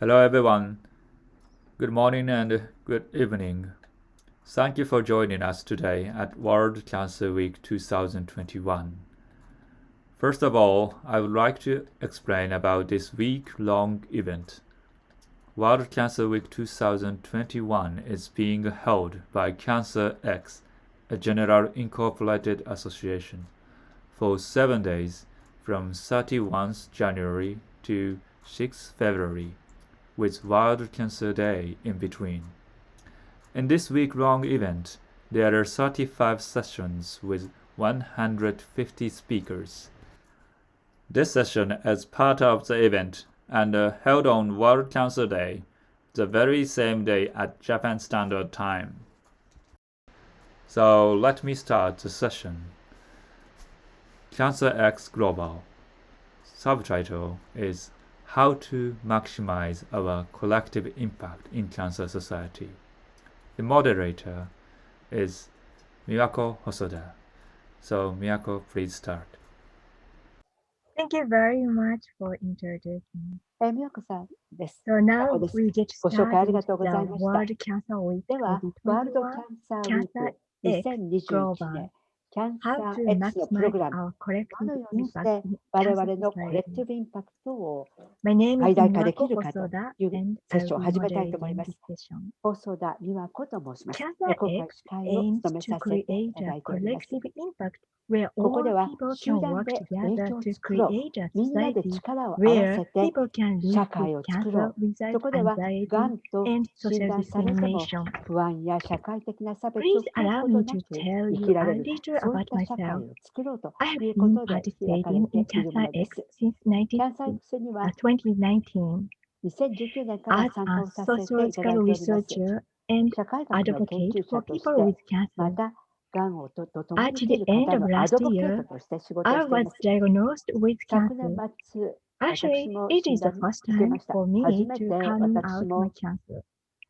Hello everyone. Good morning and good evening. Thank you for joining us today at World Cancer Week 2021. First of all, I would like to explain about this week-long event. World Cancer Week 2021 is being held by CancerX, a general incorporated association, for 7 days from 31st January to 6th February, with World Cancer Day in between. In this week-long event, there are 35 sessions with 150 speakers. This session is part of the event and held on World Cancer Day, the very same day at Japan Standard Time. So let me start the session. CancerX Global. Subtitle is How to Maximize Our Collective Impact in Cancer Society. The moderator is Miyako Hosoda. So Miyako, please start. Thank you very much for introducing. みよこさんです。 So now そうです we get ご紹介あり started がとうござい the ました。 World Cancer Week では、ワールドキャ 2021. ンサーウィーク CancerX 2021 Global. 年キャン How サ to ー X のプロ maximize グラム our ど collective のようにし impact て in 我 cancer 々のコレクテ society. ィブインパクトを My name 最 is 大化でき Miyako るかと Hosoda いう and セ I ッションを will 始めたいと思い moderate ま this す。 session. 細田美和子と申します。今回 CancerX 司会を aims 務め to させてい create ただ a いております。 collective impact where ここ all では people 集 can 団 work で影 together 響を to 作ろう。 create a みんなで society 力を合わ where せて people can 社 live 会 with を作 cancer ろう。 without そこでは、 anxiety がんと and 診 social 断されても discrimination. 不安や社会的な差別 Please を受ける allow こと me な to く tell 生 you きら a れる、 little そういっ about た社 myself. 会を作ろうと I い have うこ been とで開かれ participating て in いるもので CancerX す。 since キャンサー X には 2019 2019年から as 参加 a をさせていただいて sociological おります。 researcher and 社会学の研 advocate 究 for 者とし people て、 with ま cancer. た、がんをと共に At 生き the る end 方 of のア last ドボケー year, トとして仕事を I してい was ます。 diagnosed with 昨年 cancer. 末、 Actually, 私も it 診 is the 断 first 受け time ました。 for 初 me め to て coming 私 out my も cancer.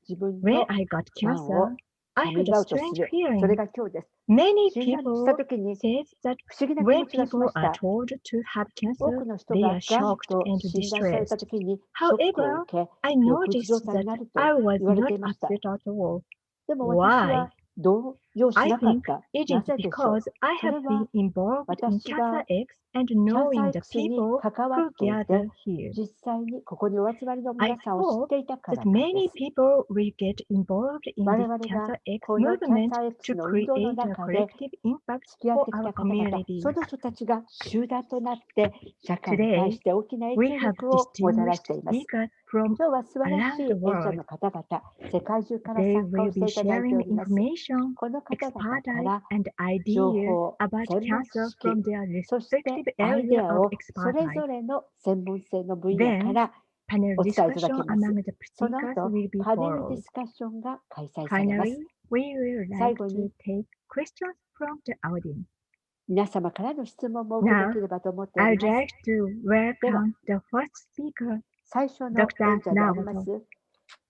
自分 When の I got がん cancer, を I カミン had グ a アウトす strange る。それ feeling. が今日です。 Many 診断した people ときに says that 不思議な気 when 持ちがしま people し are た。 told to have 多 cancer, くの人 they が are がん shocked と and 診断され distressed. たときにショックを However, 受け、 I 翌日 noticed 状態 that になると I was 言われ not ていました。 upset at all. でも私 Why? は動揺し I なかっ think た。 it な is ぜでしょう。 because I それ have は been involved in 私が CancerX and キャンサー knowing the X に people 関わっ who てい gather て、 here. 実際にここにお集まりの I 皆さんを知っ hope ていたから that なんで many す。 people will get involved in 我 this 々が CancerX このキャン movement サー X to の運動の create a 中で collective impact 付き合っ for てき our た方々、 community. その人たちが集団となって社会に Today, 対して大きな影 we 響 have 力をもたらし distinguished ています。 speakers from 今日は素晴らし around い the 演者 world. の方々、世界中から They 参加を will して be いただいてお sharing ります。 information, この方々か expertise, ら and 情 ideas 報、 about 専門知 cancer 識、 from their そして respective アイデ area ア of をそれ expertise. ぞれの専門性の分野か Then, ら panel お伝えいただ discussion きます。 among the その speakers 後、 will be パネルディ followed. スカッションが開催されま Finally, す。 we will 最 like 後 to に take questions from the audience. 皆様からの質問も受けで Now, きればと思っており I'd ます。 like to welcome the first speaker, 最初の Dr. 演者でありま Naoto. す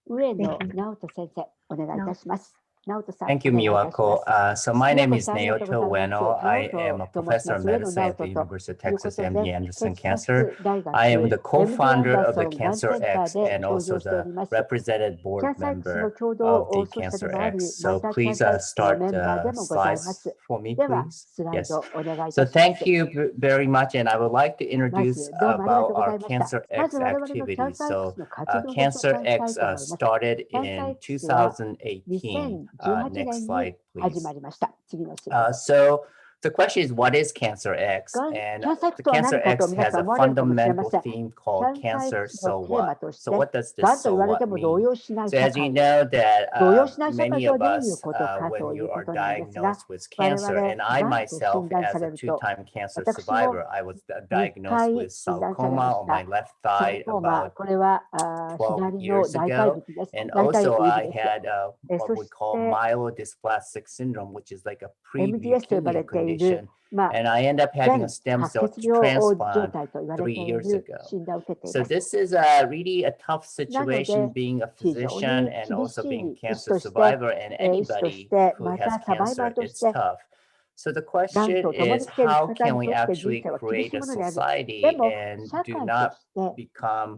上野 Thank you. 直人先生、お願いいたします。直人さん、 Thank you, お願いいたしま Miwako. す。 So my name is さん、ありがとう Naoto ございます Ueno. I 直 am a 人と申し professor ま of す。上野 medicine 直 at the 人と University of いうこ Texas と MD で、 Anderson テキサス Cancer. 大学 I am the エムディ・アン co-founder ダー of ソ the ンがんセンター CancerX で and 教 also 授しており the ます。 represented キャ board ンサー X の member 共同 of 創 the 始者でもあり、 CancerX. ま So たキャン please サー X の start メンバーでもございま slides す。 for me, では、 please. スライ Yes. ドお願いいたし So ます。 thank you very much, and I would like to ま introduce ず、どうもありがとう about ござ our いました。まず CancerX 我々のキャン activities. サー X So の活動をご紹介したい CancerX と思います。 started キャンサー in X は 2018. 2018 Next 年に slide, 始ま please. りました。次のスライド。 So the question is, what is CancerX? がん And キャンサー X the とは何かと CancerX 皆 has さん a 思われるかもしれま fundamental せん。 theme キ called ャンサー cancer, X の so テーマ what? とし So て、 what does が this んと so 言われて what も動 mean? 揺しない So 社 as you 会。 know that 動揺しない社会 many とは of どういう us, ことか when とい you うこ are となんですが、 diagnosed with 我 cancer, 々 and I がんと myself 診断さ as れ a ると、 two-time cancer 私も survivor, I was 2 diagnosed 回 with 診断されま sarcoma し on my た。 left サル thigh コーマ、 about これは 12左の years 大腿 ago. 部です。 And 大腿 also 部 I です。 had そ what we し call て myelodysplastic syndrome, which is like a MDS と呼ばれ pre-leukemia ている、 condition. まあ、 And I ended up having a 全 stem 白 cell 血病状 transplant 態と言われて 3 い years る ago. 診断を受けてい So ます。 this is really a tough なの situation で、 being a 非常 physician に and 厳 also し being い医師 cancer として、 survivor and 医師とし anybody て、 who ま has たサバイバー cancer, とし it's て、 tough. So the がん question と共に is 来ている how 方 can に we とって人 actually 生は厳し create い a ものである。で society も、 and 社 do 会と not して、 become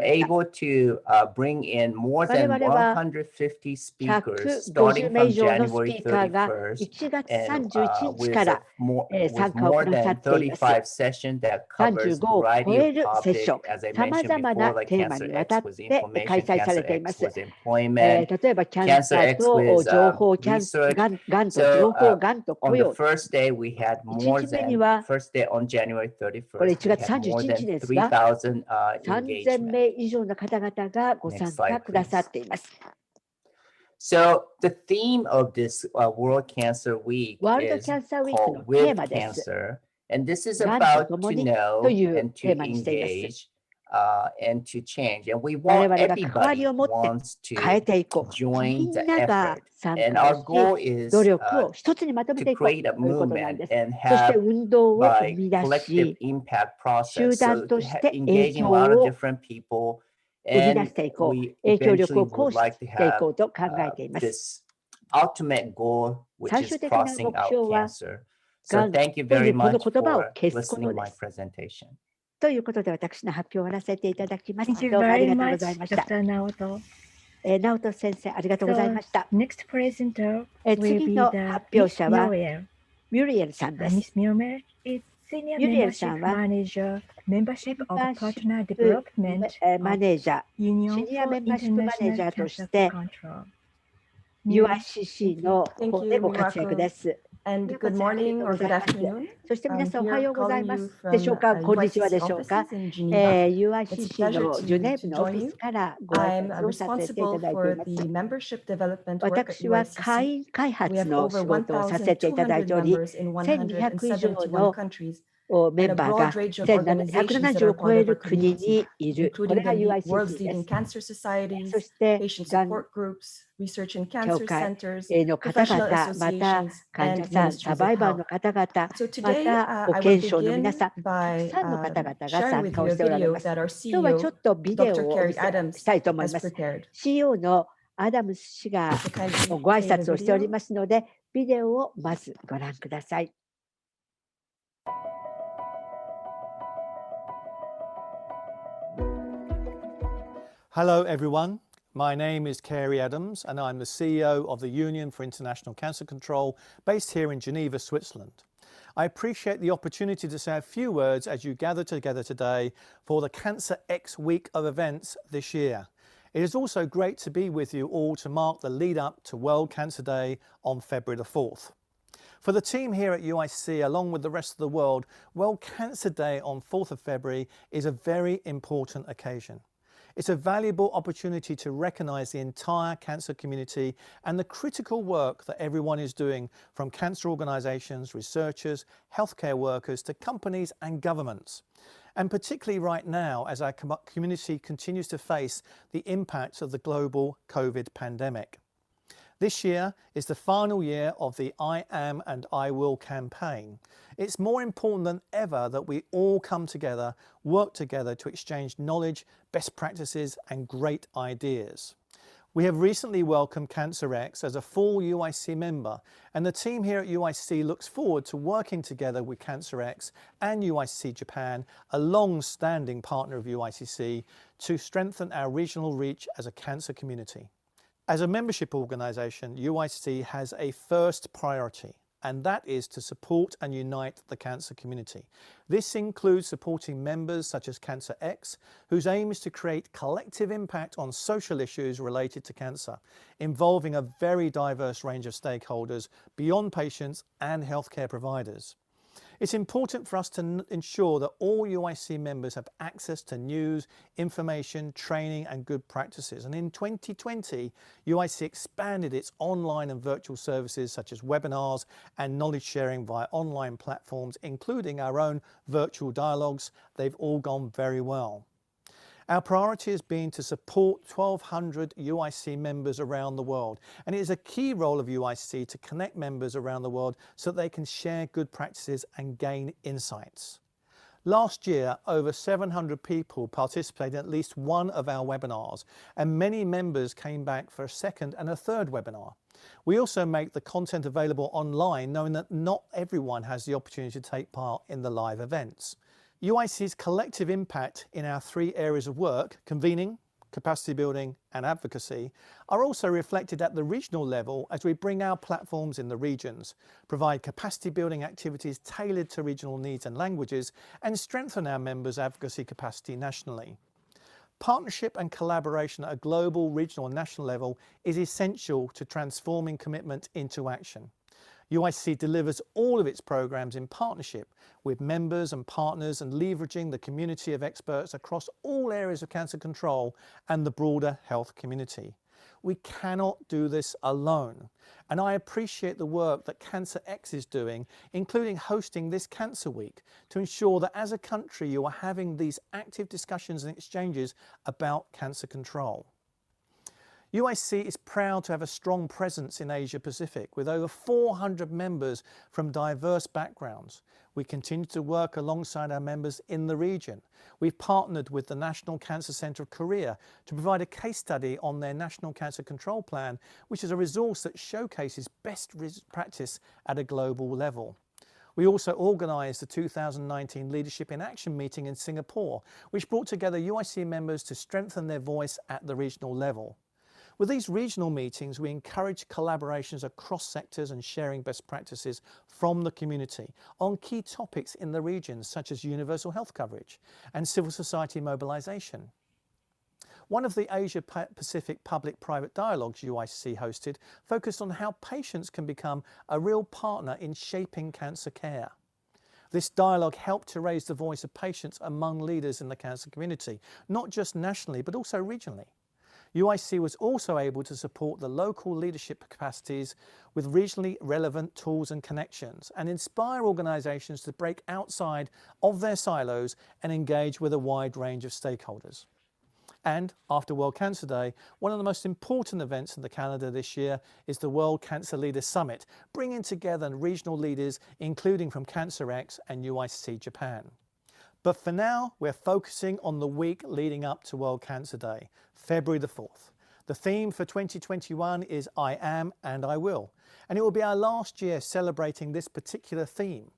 able to bring in more than 我々は150 speakers 150 starting 名 from 以上のス January ピーカーが 31st 1月 and 31日 with から with 参加を more くださ than っています。 35 sessions that covers 35を variety 超 of えるセッショ topics, ン、 as I さま mentioned ざまな before, like テーマにわた CancerX っ was て開 information, 催されていま CancerX す。 was employment, 例えばキャンサー CancerX と with 情報、research. がんと So 情報、がんと on 雇 the 用。 first day, we had more 1日目に than は first day on January これ 31st, 1 we 月 had more 31 than 日ですが、 3,000 3000 engagement. 名以上の方々がご参 Next slide, 加くださっています。So the theme of this World Cancer Week ワールド is キャンサーウィークの called テー With マです。 Cancer, and this is がんと about 共 to に know という and テ to ーマにしています。 engage and to change. And we 我 want 々が関わり everybody を持って wants 変え to ていこう。 join み the んなが effort. 参 And 加 our をし、 goal is 努力を一つにまとめ to ていこう create a ということなん movement です。 and そして have 運動を生 by み出 collective し、 impact 集 process. 団 So として影 engaging 響 a lot of を different people. 生み出 And していこう。 we 影響力 eventually を行 would 使し like to ていこ have うと考えています this ultimate goal, which 最 is 終的な crossing 目 out 標は cancer. が So ん thank you とい very うこの much 言葉を for 消すこ listening と my です。 presentation. ということで私の発表を終わらせていただきます。 Thank you どうもあり very がとうご much, ざいました。 Dr. Naoto. 直人先生ありがとうござい So, ました。 next presenter will 次 be の the 発表 Miss 者は Muriel. ミュリエルさんです。 Miss Muriel is Senior Muriel Membership さんは Manager, Membership of メンバーシ Partner ップ Development マ of ネージャー、 Union シニア for メンバーシップマネージャ International ーとし Cancer て Control. Muriel, UICC の方でご活躍です。 And good morning or good afternoon. そして皆さんお I'm は here ようござい calling ま you すでしょう from か、こんにちは UICC でしょうか。 offices in Geneva. UICC のジュネーブのオフィ join ス you. からご挨 I'm 拶をさせていた responsible だいてい for ます。 the membership development work at 私は会 UICC. 員開 We 発 have の over 仕事をさせていただいており、 1,200 members in 1200以上 171 の countries メ and ン a バーが broad range of organizations that 170 are を超 part え of る our 国 community, にいる。これ including が the world's UICC で leading す。 cancer そ societies, して patient がん support groups, research and 協 cancer 会 centers, の方 professional 々、また associations, 患 and 者さん、サ ministries バ of イバー health. の方々、 So ま today, た保 I will 健省の皆 begin さん、たく by さんの方々が sharing 参 with 加 you を a しておられ video ます。 that our 今日はちょ CEO, っとビデオ Dr. をお Carrie 見せ Adams, したいと思い has ます。 prepared. CEO のアダムス氏が So kindly ご挨 play the 拶をしており video. ますので、ビデオをまずご覧ください。Hello, everyone. My name is Carrie Adams, and I'm the CEO of the Union for International Cancer Control, based here in Geneva, Switzerland. I appreciate the opportunity to say a few words as you gather together today for the CancerX week of events this year. It is also great to be with you all to mark the lead up to World Cancer Day on February the 4th. For the team here at UIC, along with the rest of the world, World Cancer Day on 4th of February is a very important occasion. It's a valuable opportunity to recognise the entire cancer community and the critical work that everyone is doing, from cancer organisations, researchers, healthcare workers to companies and governments. And particularly right now, as our community continues to face the impacts of the global COVID pandemic. This year is the final year of the I Am and I Will campaign. It's more important than ever that we all come together, work together to exchange knowledge, best practices and great ideas. We have recently welcomed CancerX as a full UIC member, and the team here at UIC looks forward to working together with CancerX and UIC Japan, a long-standing partner of UICC, to strengthen our regional reach as a cancer community. As a membership organisation, UIC has a first priority, and that is to support and unite the cancer community. This includes supporting members such as CancerX, whose aim is to create collective impact on social issues related to cancer, involving a very diverse range of stakeholders beyond patients and healthcare providers. It's important for us to ensure that all UIC members have access to news, information, training and good practices. And in 2020, UIC expanded its online and virtual services such as webinars and knowledge sharing via online platforms, including our own virtual dialogues. They've all gone very well. Our priority has been to support 1,200 UIC members around the world, and it is a key role of UIC to connect members around the world so that they can share good practices and gain insights. Last year, over 700 people participated in at least one of our webinars, and many members came back for a second and a third webinar. We also make the content available online, knowing that not everyone has the opportunity to take part in the live events. UIC's collective impact in our three areas of work, convening, capacity building and advocacy, are also reflected at the regional level as we bring our platforms in the regions, provide capacity building activities tailored to regional needs and languages, and strengthen our members' advocacy capacity nationally. Partnership and collaboration at a global, regional and national level is essential to transforming commitment into action. UIC delivers all of its programs in partnership with members and partners and leveraging the community of experts across all areas of cancer control and the broader health community. We cannot do this alone. And I appreciate the work that CancerX is doing, including hosting this Cancer Week, to ensure that as a country you are having these active discussions and exchanges about cancer control. UIC is proud to have a strong presence in Asia Pacific with over 400 members from diverse backgrounds. We continue to work alongside our members in the region. We've partnered with the National Cancer Center of Korea to provide a case study on their National Cancer Control Plan, which is a resource that showcases best practice at a global level. We also organised the 2019 Leadership in Action meeting in Singapore, which brought together UIC members to strengthen their voice at the regional level. With these regional meetings, we encourage collaborations across sectors and sharing best practices from the community on key topics in the region, such as universal health coverage and civil society mobilisation. One of the Asia Pacific public-private dialogues UIC hosted focused on how patients can become a real partner in shaping cancer care. This dialogue helped to raise the voice of patients among leaders in the cancer community, not just nationally, but also regionally. UIC was also able to support the local leadership capacities with regionally relevant tools and connections and inspire organisations to break outside of their silos and engage with a wide range of stakeholders. And after World Cancer Day, one of the most important events in the calendar this year is the World Cancer Leaders Summit, bringing together regional leaders, including from CancerX and UIC Japan. But for now, we're focusing on the week leading up to World Cancer Day, February the 4th. The theme for 2021 is I Am and I Will, and it will be our last year celebrating this particular theme.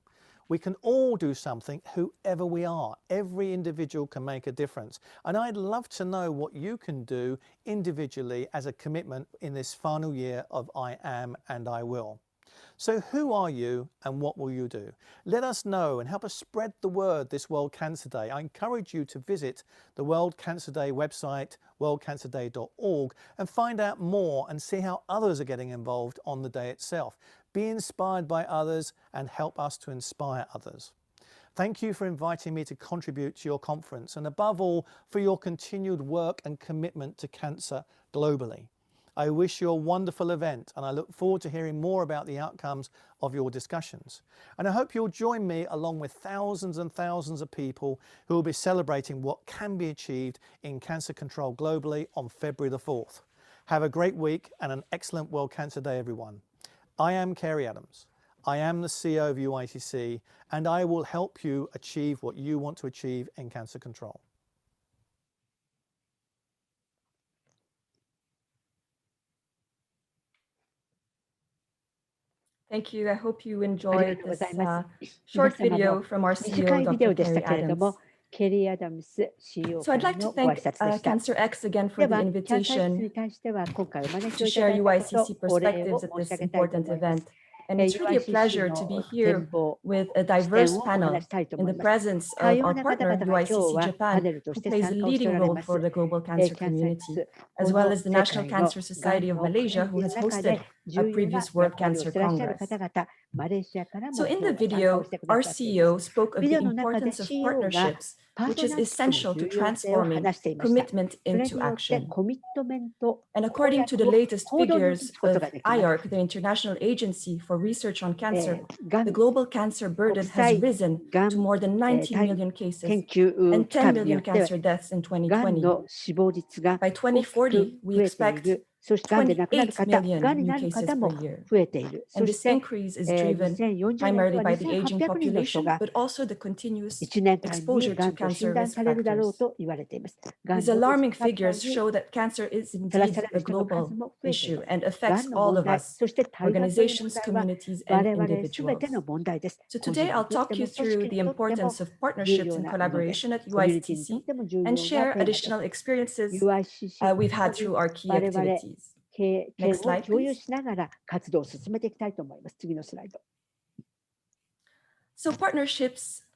We can all do something, whoever we are. Every individual can make a difference. And I'd love to know what you can do individually as a commitment in this final year of I Am and I Will. So who are you and what will you do? Let us know and help us spread the word this World Cancer Day. I encourage you to visit the World Cancer Day website, worldcancerday.org, and find out more and see how others are getting involved on the day itself. Be inspired by others and help us to inspire others. Thank you for inviting me to contribute to your conference and above all for your continued work and commitment to cancer globally. I wish you a wonderful event and I look forward to hearing more about the outcomes of your discussions. And I hope you'll join me along with thousands and thousands of people who will be celebrating what can be achieved in cancer control globally on February the 4th. Have a great week and an excellent World Cancer Day, everyone. I am Kerry Adams. I am the CEO of UITC and I will help you achieve what you want to achieve in cancer control. Thank you. I hope you ありが enjoyed とうご this ざいます。 short 皆様 video の from our 短 CEO, いビデオ Dr. でした Kerry けれど Adams. も、ケリー・アダムス CEO So I'd から like to のご挨 thank 拶でした。 CancerX again で for the は、キャンサー X に invitation 対しては今回お招き to をいただ share いたこと UICC お礼 perspectives を at 申し this 上げたいと important 思います。 event. And it's really a pleasure to be UICC の here 展望 with a 視点 diverse をお panel 話したいと in 思 the います。 presence 多 of 様 our な方 partner, 々が今日 UICC はパ Japan, ネルと who して plays a 参加をしてお leading られ role ます。 for the global キ cancer ャンサー community, こ as の well as the 世 National 界の Cancer が Society ん of のクリ Malaysia, ニ who ッ has クの中で hosted a 重要な previous 役 World 割をし Cancer ていらっしゃる Congress. 方々、マレーシアからも So 今 in 日 the は参加を video, してくだ our さっています。 CEO spoke of ビ the デオの中で importance of CEO が partnerships, パー which ト is ナーシップの essential to 重要性を transforming 話していました。 commitment それ into によって action. コミットメント、 And 公 according 約 to the を latest 行動に移 figures すこと of ができます。 IARC, the International Agency for Research on Cancer, が the ん global cancer 国 burden has 際 risen が to ん more than 90研 million cases 究 and 機 10 関によ million って cancer deaths in がん 2020. の死亡率が By 大きく 2040, we 増えてい expect る。そしてがんで亡くなる28方、がん million に new なる cases 方 per も year. 増えている。そ And し this て、 increase is driven 2040年で primarily は by the aging 2800人の人 population, が but also the continuous 1年間に exposure が to んと cancer 診断 risk されるだろう factors. と言われています。がん These のリス alarming クファクター figures に show that cancer is さらさ indeed れ a る人の global 数も増えてい issue ます。 and が affects んの all 問 of 題、 us, そして対がんという問 organizations, 題は communities, 我 and 々すべ individuals. ての問題です。 So 個人 today に I'll とって talk も you 組織 through に the とっても importance of 重 partnerships 要 and なものです。 collaboration at コミュニティにとっ UICC ても重要 and な share テーマです。 additional experiences UICC we've と had に through our key 我々 activities. 経 Next 験を slide, 共有 please. しながら活動を進めていきたいと思います。次のスライド。So partnerships。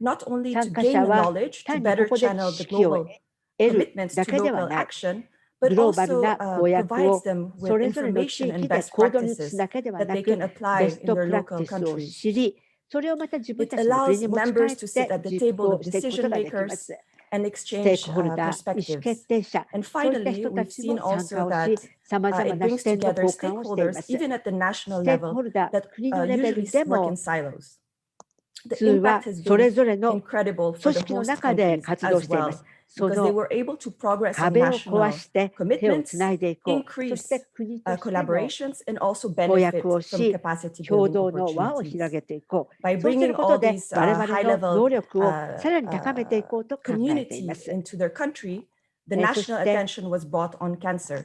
not only to 参加 gain 者 the は knowledge to 単に better ここで channel 知 the 識を global 得る commitments だ to けでは local ない。 action, but グローバル also な公約 provides を them そ with れぞれの information 地 and 域で best 行動に移す practices だけでは that な they く、 can ベ apply ス in ト their プラク local ティスを countries. 知り、それをまた自分 It たちの国 allows に持ち帰 members っ to sit て at the 実 table 行 of していくこと decision ができま makers す。 and ステー exchange クホルダー、意思 perspectives. 決定者、 And そういった finally, 人た we've ちも seen 参 also 加をし、 that さまざま it な視 brings 点の together 交換をしていま stakeholders, す。 even at the ス national テーク level, ホルダー、 that 国のレベ usually ルで work も in silos. 普 The 通は impact has それ been ぞれの incredible 組 for the 織の host 中で countries 活動 as していま well, す。そ because they の were able to progress on 壁を壊 national して手をつ commitments, ないでいこう。そ increase して国としての collaborations, and also 公約 benefit を from し、 capacity 共 building 同の輪を opportunities. 広げていこう。 By そうする bringing こと all で these 我々の high-level 能力をさらに高めていこうと考えていま communities す。 into their country, the そ national して attention was brought on cancer.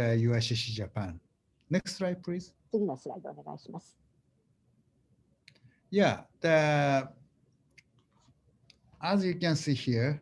USCC Japan. Next slide, please. 次のスライドお願いします。Yeah, as you can see here,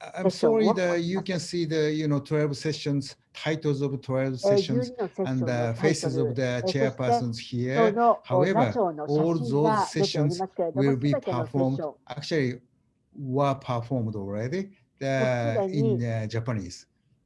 I'm sorry Session that を you can see the 12 sessions, titles of 12 12 sessions, のセッショ and ンの the タイト faces of ル、 the そして chairpersons そ here. の座 However, 長の写 all 真 those が出ており sessions ますけれども、 will す be べてのセッシ performed, ョン、 actually were performed already もうすで in に Japanese.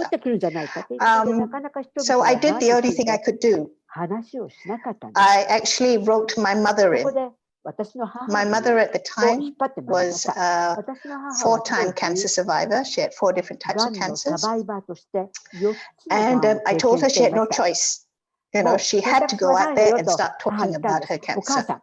戻ってくるんじゃないかという Um, ことで、なかなか人 So 々 I は did 何 the に only つい thing I て could do. 話をしなかったんです。 I actually wrote my mother そこ in. で私の母 My に mother at the を引っ time 張ってもらいま was した。 a 私の母は当 4-time 時 cancer survivor. She had 4 different types が of んのサ cancers. バイバーとして4つのが And んを I 経 told 験 her し she てい had ま no した。 choice. You も know, う she 選 had 択 to 肢は go な out いの there よ and と start 母に talking 言ったん about で her す。お母 cancer. さん、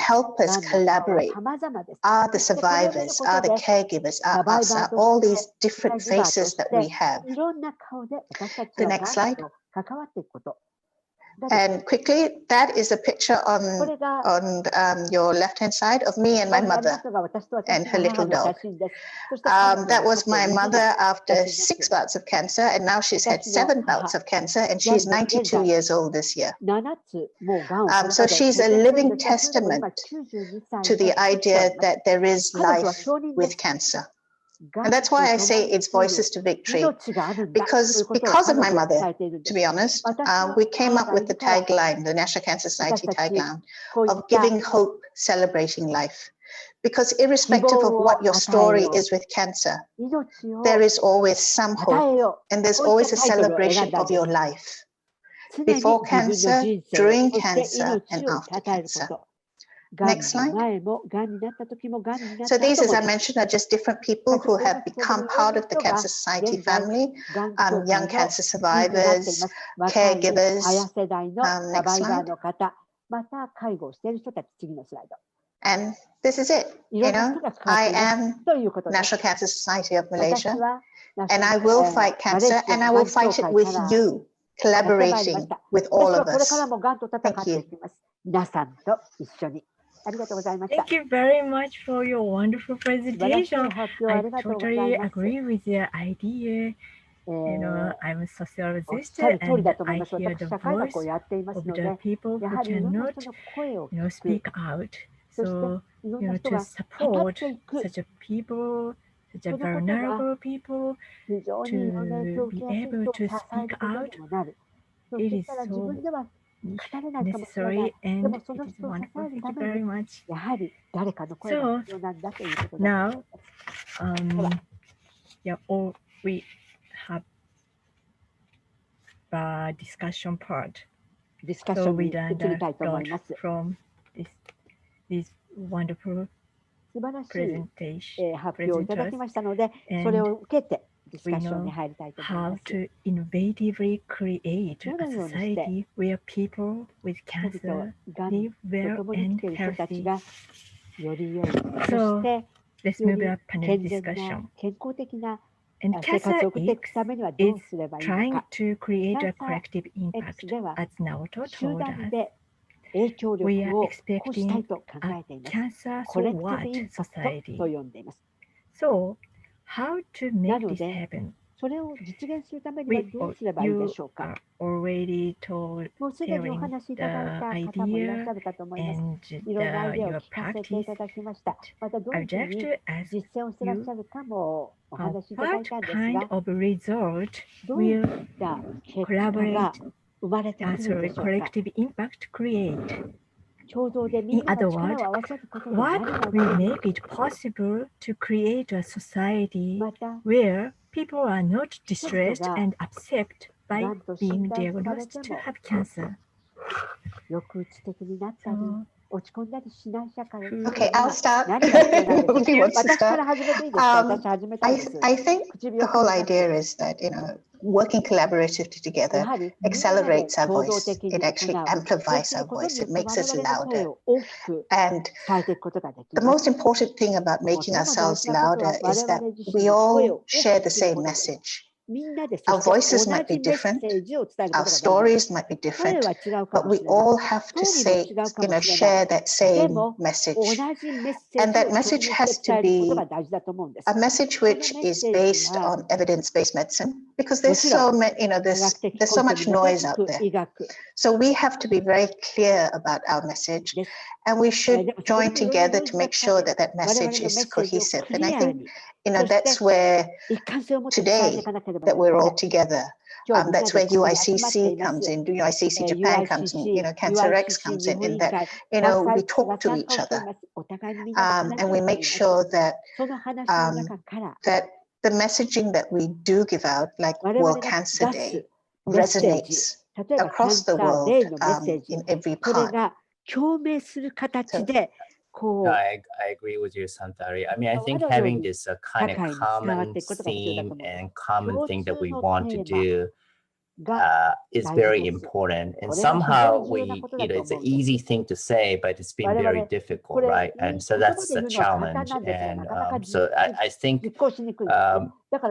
help us がんの顔は collaborate 様々です。 are the そしてこれをやる survivors, こ are と the で caregivers, サ are バイ us, バ are ーと all し these て、 different ケアギバーと faces し that we て、 have. いろんな顔で私たち The は next がん slide. と関わっていくことができる。 And quickly, that is a picture こ on れが your left-hand side of me and こ my こにありま mother すのが私と and 私 her の母 little の写 dog. 真です。そして彼女 That が was 飼って my いる犬の mother 写 after 真です。 6 bouts of cancer, and now she's had 私の 7 母、 bouts of cancer, and 現 she's 在 92 years old this year. 7つもうがんをこの So 場で経 she's 験 a しているん living ですが、それでも今 testament 92歳 to の the 年を idea います。 that there is 彼女は life 証人で with す。 cancer. が And ん that's と why I 共 say に it's 生きる voices to victory. 命があるんだということを Because 彼 of my 女は伝 mother, えているんで to す。 be honest, 私の we came 母 up がい with the るから、 tagline, the National Cancer 私 Society たち tagline こういっ of た giving hope, celebrating life. Because irrespective of what your story is with cancer, there is always some hope, and there's always a celebration of your life. Before cancer, during cancer, and after cancer. Next slide. So these, as I mentioned, are just different people who have become part of the Cancer Society family, young cancer survivors, caregivers. Next slide. And this is it. You know, I am National Cancer Society of Malaysia, and I will fight cancer, and I will fight it with you, collaborating with all of us. Thank you. Thank you very much for your wonderful presentation. I totally agree with your idea. You know, I'm a sociologist and I hear the voice of the people who cannot, you know, speak out. So, you know, to support such a people, such a vulnerable people, to be able to speak out, it is so necessary and it is wonderful. Thank you very much. So now, yeah, we have a discussion part. So we learned a lot from this wonderful presentation, presenters, and we know how to innovatively create a society where people with cancer live well and healthy. So let's move to panel discussion. And CancerX is trying to create a collective impact, as Naoto told us. We are expecting a cancer so what society. So how to make this happen? You are already telling the idea and your practice. I'd like to ask you, what kind of result will collective impact create? In other words, what will make it possible to create a society where people are not distressed and upset by being diagnosed to have cancer? Okay, I'll start. Who wants to start? I think the whole idea is that, you know, working collaboratively together accelerates our voice. It actually amplifies our voice. It makes us louder. And the most important thing about making ourselves louder is that we all share the same message. Our voices might be different, our stories might be different, but we all have to say, you know, share that same message. And that message has to be a message which is based on evidence-based medicine, because there's so many, you know, there's so much noise out there. So we have to be very clear about our message, and we should join together to make sure that that message is cohesive. And I think, you know, that's where today that we're all together. That's where UICC comes in, UICC Japan comes in, you know, CancerX comes in that, you know, we talk to each other, and we make sure that that the messaging that we do give out, like World Cancer Day, resonates across the world in every part. No, I agree with you, Santari. I mean, I think having this kind of common theme and common thing that we want to do is very important. And somehow we, you know, it's an easy thing to say, but it's been very difficult, right? And so that's the challenge. And so I think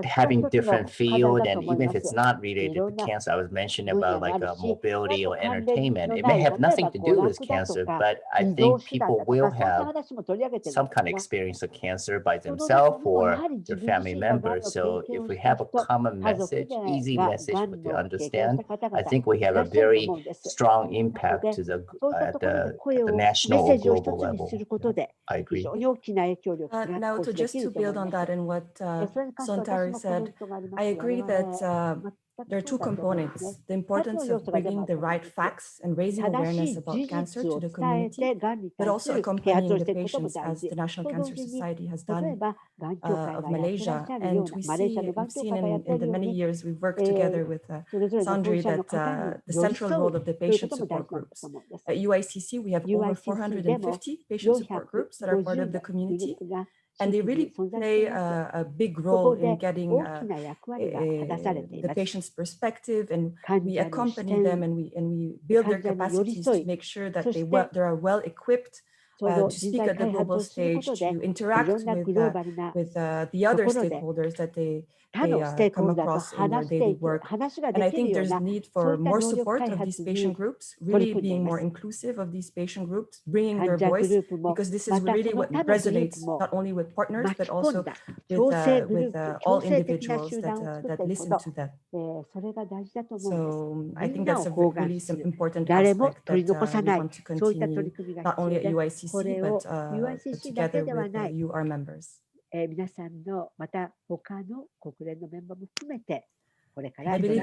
having different field, and even if it's not related to cancer, I was mentioning about like mobility or entertainment, it may have nothing to do with cancer, but I think people will have some kind of experience of cancer by themselves or their family members. So if we have a common message, easy message to understand, I think we have a very strong impact to the national or global level. I agree. Now, just to build on that and what Santari said, I agree that there are two components. The importance of bringing the right facts and raising awareness about cancer to the community, but also accompanying the patients as the National Cancer Society has done of Malaysia. And we've seen in the many years we've worked together with Sandri that the central role of the patient support groups. At UICC, we have over 450 patient support groups that are part of the community. And they really play a big role in getting the patient's perspective, and we accompany them and we build their capacities to make sure that they are well equipped to speak at the global stage, to interact with the other stakeholders that they come across in their daily work. And I think there's a need for more support of these patient groups, really being more inclusive of these patient groups, bringing their voice, because this is really what resonates not only with partners, but also with all individuals that listen to them. So I think that's a really some important aspect that we want to continue, not only at UICC, but together with you, our members. I believe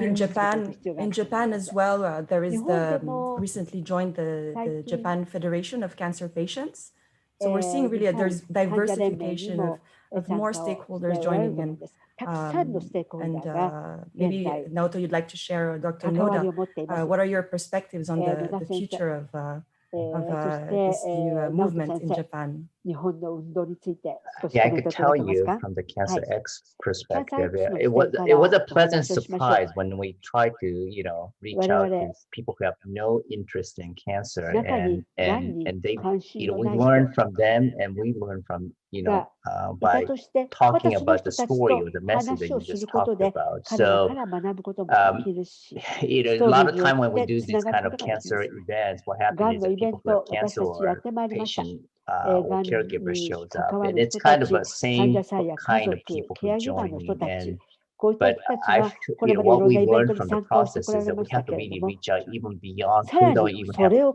in Japan as well, there is recently joined the Japan Federation of Cancer Patients. So we're seeing really there's diversification of more stakeholders joining in. Maybe Naoto, you'd like to share, or Dr. Noda, what are your perspectives on the future of this new movement in Japan? Yeah, I could tell you from the CancerX perspective, it was a pleasant surprise when we tried to, reach out to people who have no interest in cancer, and they, we learn from them, and we learn from, by talking about the story or the message that you just talked about. So, a lot of time when we do these kind of cancer events, what happens is that people who have cancer or patient or caregiver shows up, and it's kind of the same kind of people who join me. But what we learned from the process is that we have to really reach out even beyond who don't even have no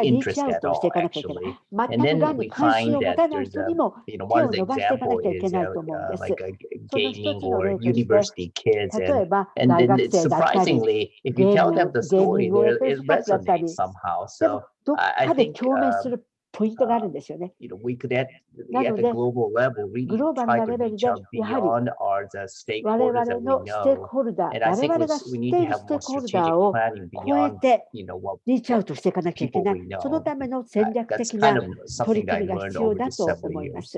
interest at all, actually. And then we find that there's one of the example is like a gaming or university kids, and then surprisingly, if you tell them the story, it resonates somehow. So I think we could at the global level really try to reach out beyond the stakeholders that we know. And I think we need to have more strategic planning beyond what people we know. That's kind of something that I learned over the several years.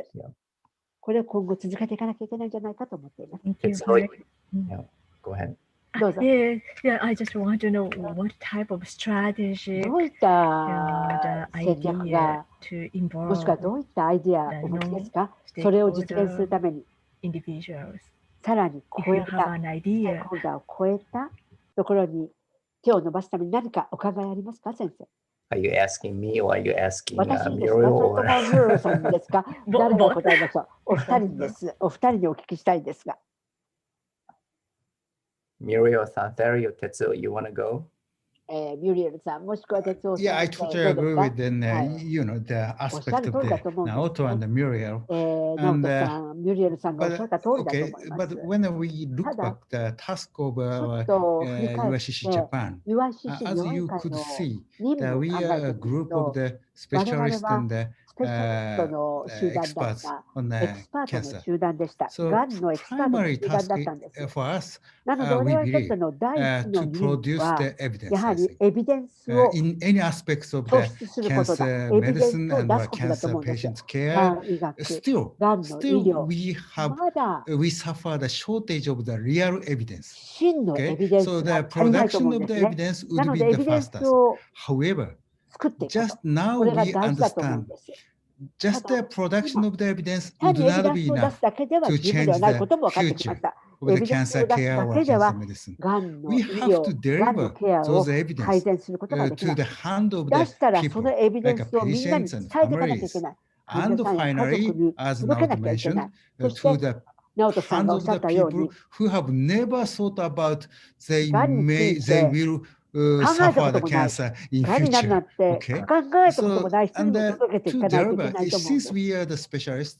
Go ahead. Yeah, I just want to know what type of strategy, the idea to involve non-stakeholder individuals. If you have an idea. Are you asking me, or are you asking Muriel? Or Muriel, Santario, Tetsuo, you want to go? Yeah, I totally agree with the aspect of the Naoto and the Muriel. But when we look back the task of UICC Japan, as you could see, that we are a group of the specialists and the experts on cancer. So primary task for us, we believe, to produce the evidence. In any aspects of the cancer medicine and cancer patients' care, still we suffer the shortage of the real evidence. Okay? So the production of the evidence would be the fastest. However, just now we understand just the production of the evidence would not be enough to change the future of the cancer care or cancer medicine. We have to deliver those evidence to the hand of the people, like patients and families. And finally, as Naoto mentioned, to the hand of the people who have never thought about they will suffer the cancer in future. Okay, so and to deliver, since we are the specialists,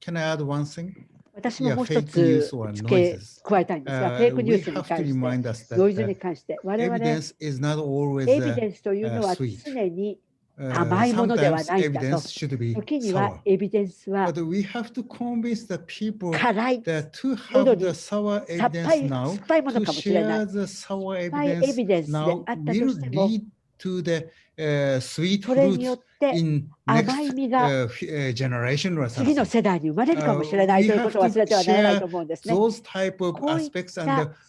can I add one thing? 私ももう一 fake つ news or 加えたいんですが、フェイクニュースに関して、ノイズに関して、我々、エビデンスというのは常に甘いものではないんだと。時にはエビデンスは辛い、喉に酸っぱいものかもしれない。酸っぱいエビデンスであったとしても、それによって甘い実が次の世代に生まれるかもしれないということを忘れてはならないと思うんですね。こういった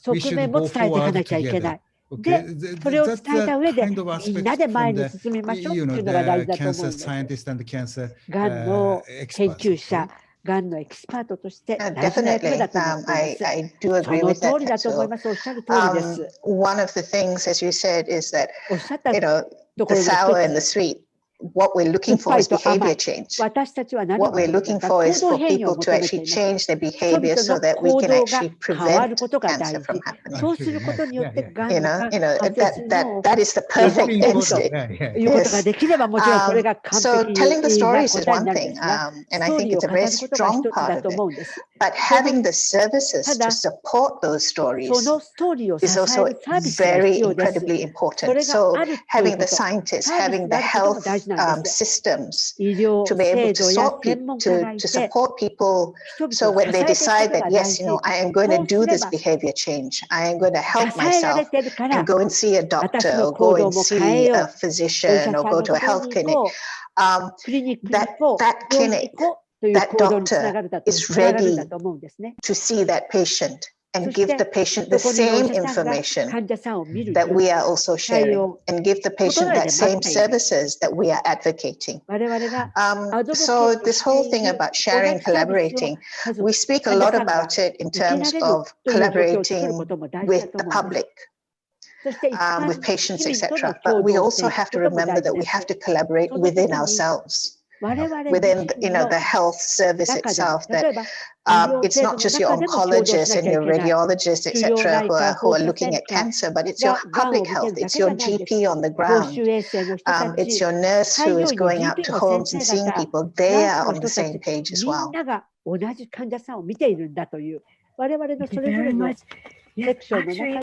側面も伝えていかなきゃいけない。で、それを伝えた上でみんなで前に進みましょうというのが大事だと思うんです。がんの研究者、がんのエキスパートとして大事な役目だと思っています。その通りだと思います。おっしゃる通りです。One of the things, as you said, is that おっしゃった the sour and the sweet what we're looking for is behavior change. What we're looking for is for people to actually change their behavior so that we can actually prevent cancer from happening. That is the perfect end state. Yes. So telling the stories is one thing, and I think it's a very strong part of it. But having the services to support those stories is also very incredibly important. So having the scientists, having the health systems to be able to support people, so when they decide that, yes, I am going to do this behavior change, I am going to help myself and go and see a doctor or go and see a physician or go to a health clinic, that clinic, that doctor is ready to see that patient and give the patient the same information that we are also sharing, and give the patient that same services that we are advocating. So this whole thing about sharing, collaborating, we speak a lot about it in terms of collaborating with the public, with patients, etc. But we also have to remember that we have to collaborate within ourselves, within the health service itself, that it's not just your oncologist and your radiologist, etc., who are looking at cancer, but it's your public health, it's your GP on the ground, it's your nurse who is going out to homes and seeing people. They are on the same page as well. Thank you very much. Yes, actually,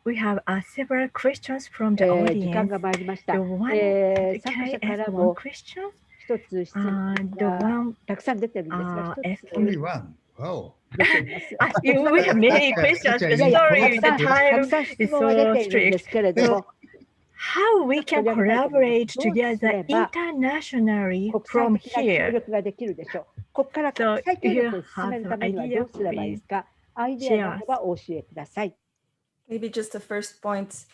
we have several questions from the audience. Can I ask one question? Only one. Wow. We have many questions, but sorry, the time is so strict. So how we can collaborate together internationally from here? So if you have an idea, please share us. Maybe just the first point.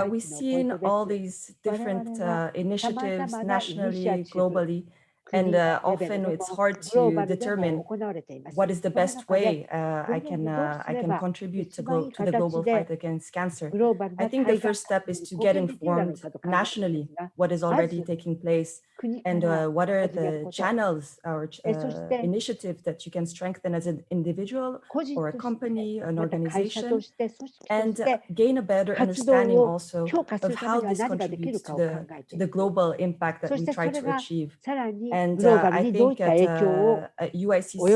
We've seen all these different initiatives nationally, globally, and often it's hard to determine what is the best way I can contribute to the global fight against cancer. I think the first step is to get informed nationally what is already taking place and what are the channels or initiatives that you can strengthen as an individual or a company, an organization, and gain a better understanding also of how this contributes to the global impact that we try to achieve. And I think at UICC, we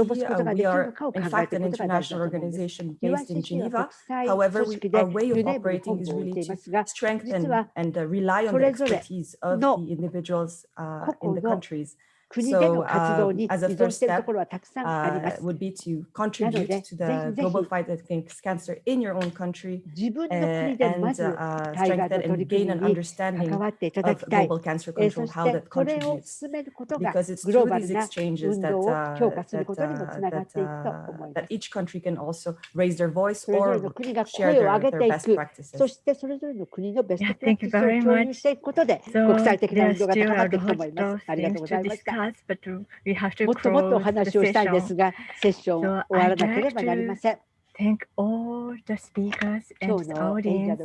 are in fact an international organization based in Geneva. However, our way of operating is really to strengthen and rely on the expertise of the individuals in the countries. So as a first step would be to contribute to the global fight against cancer in your own country and strengthen and gain an understanding of global cancer control, how that contributes. Because it's through these exchanges that each country can also raise their voice or share their best practices. Yeah, thank you very much. So there are still a lot of things to discuss, but we have to close the session. So I'd like to thank all the speakers and the audience,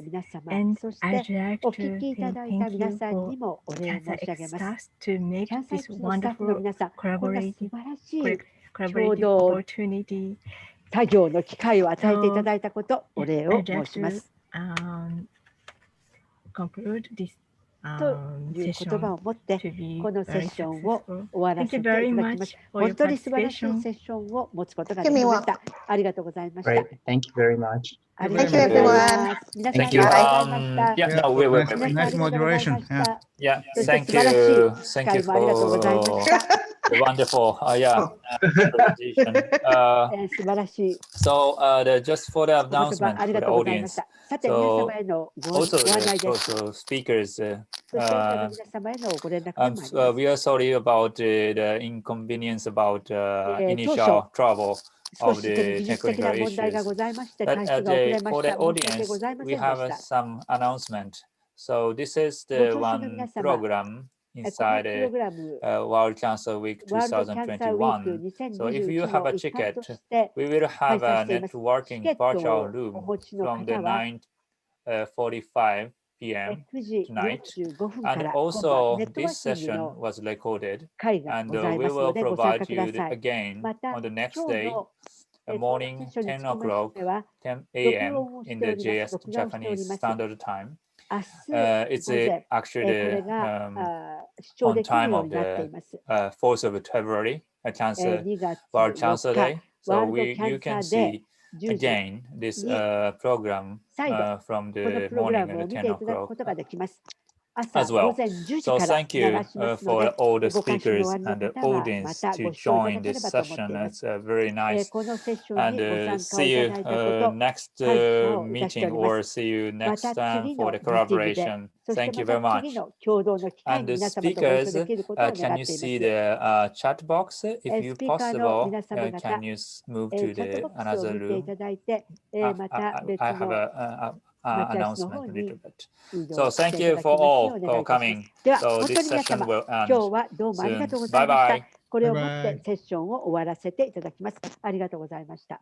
and I'd like to thank you for CancerX staff to make this wonderful collaborative opportunity. 作業の機会を与えていただいたこと、お礼を申します。Conclude this という言葉を持って、このセッションを終わらせていただきます。本当に素晴らしいセッションを持つことができました。ありがとうございました。Great. Thank you very much. ありがとうございます。皆さんありがとうございました。Yeah, no, we will. Nice moderation. Yeah, そして thank 素晴らしい you. 司 Thank 会 you もありがとうございました。 for the wonderful, presentation. 素晴らしい So, just for the お言葉 announcement あり for が the とうございまし audience. た。さて、皆 So, 様へのご also 案内です。 also speakers. そして皆様へのご連絡が参ります。 We are sorry about the inconvenience about 当 initial 初 trouble 少 of し the 技術的 technical な問題が issues. ございまして、 But 開始が遅れま for し the た。申し訳 audience, ございま we せんで have した。 some announcement. So this is ご the 聴取の皆 one 様、 program この inside プログラム、 World Cancer Week ワールドキャンサーウィーク 2021. So if you 2021 have の a 一環 ticket, として we will 開 have 催 a しています。チケ networking ット virtual をお room 持ちの from the 方は、 9:45 p.m. tonight. And also, this session was recorded, and we will provide you again on the next day, morning 10 o'clock, 10 a.m. in the Japanese Standard Time. It's actually on time of the 4th of February, World Cancer Day. So you can see again this program from the morning at 10 o'clock as well. So thank you for all the speakers and the audience to join this session. It's very nice. And see you next meeting, or see you next time for the collaboration. Thank you very much. And the speakers, can you see the chat box? If you possible, can you move to the another room? I have a announcement a little bit. So thank you for all for coming. So this session will end soon. Bye bye. これをもってセッションを終わらせていただきます。ありがとうございました。